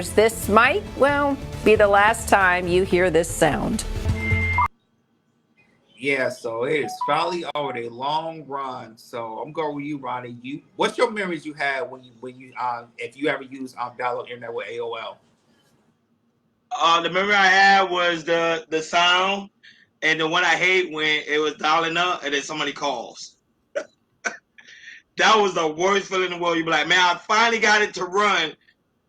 This might, well, be the last time you hear this sound. Yeah, so it is finally over the long run. So I'm going with you, Ronnie. What's your memories you had when you if you ever used download internet with AOL? The memory I had was the sound, and the one I hate when it was dialing up and then somebody calls. That was the worst feeling in the world. You be like, man, I finally got it to run,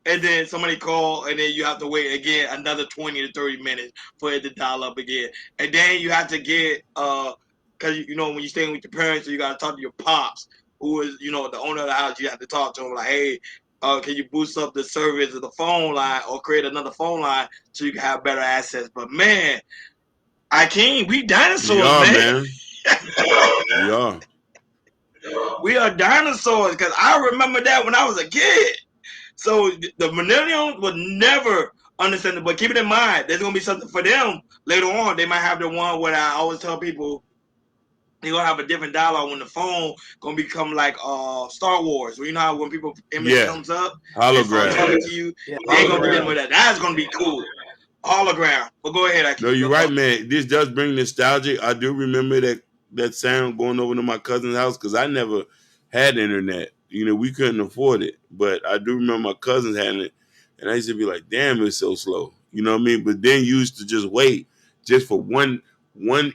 and then somebody call, and then you have to wait again another 20 to 30 minutes for it to dial up again, and then you have to get because you know when you're staying with your parents, so you got to talk to your pops, who is the owner of the house. You have to talk to him like, hey. Can you boost up the service of the phone line or create another phone line so you can have better access? But man, we dinosaurs, man. We are. We are dinosaurs because I remember that when I was a kid. So the millennials would never understand it. But keep it in mind, there's gonna be something for them later on. They might have the one where I always tell people you're gonna have a different dialogue when the phone gonna become like Star Wars. Where you know how when people image comes up and start talking to you, they're gonna be dealing with that. That's gonna be cool. Hologram. But go ahead, No, you're right, man. This does bring nostalgia. I do remember that sound going over to my cousin's house because I never had internet. We couldn't afford it, but I do remember my cousins having it, and I used to be like, "Damn, it's so slow." You know what I mean? But then you used to just wait just for one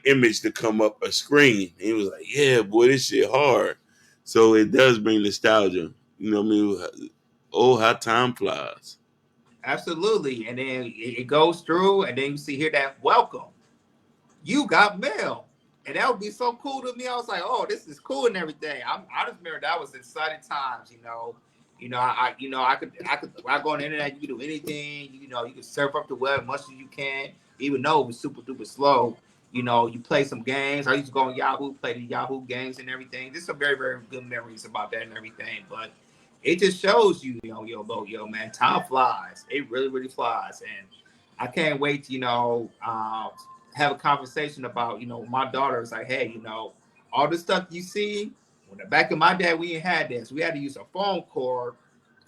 image to come up a screen. And it was like, "Yeah, boy, this shit hard." So it does bring nostalgia. You know what I mean? Oh, how time flies. Absolutely. And then it goes through, and then you see here that welcome. You got mail. And that would be so cool to me. I was like, oh, this is cool and everything. I just remember that was exciting times. I go on the internet, you can do anything, you can surf up the web as much as you can, even though it was super duper slow. You play some games. I used to go on Yahoo, play the Yahoo games and everything. Just some very, very good memories about that and everything. But it just shows you, man, time flies. It really, really flies. And I can't wait to, have a conversation about, my daughter is like, hey, all the stuff you see, when back in my day, we ain't had this. We had to use a phone cord,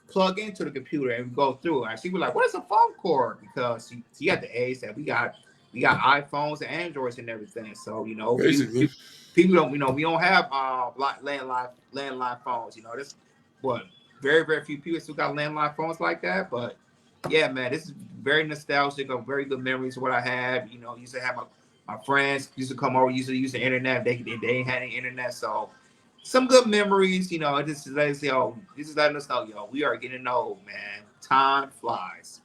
plug into the computer, and go through it. And she was like, what is a phone cord? Because she had the age that we got iPhones and Androids and everything. So, Basically. people don't, we don't have landline phones. This what very, very few people still got landline phones like that. But yeah, man, this is very nostalgic of very good memories of what I have. Used to have my friends used to come over, used to use the internet. They ain't had any internet, so some good memories. This is letting us know, we are getting old, man. Time flies.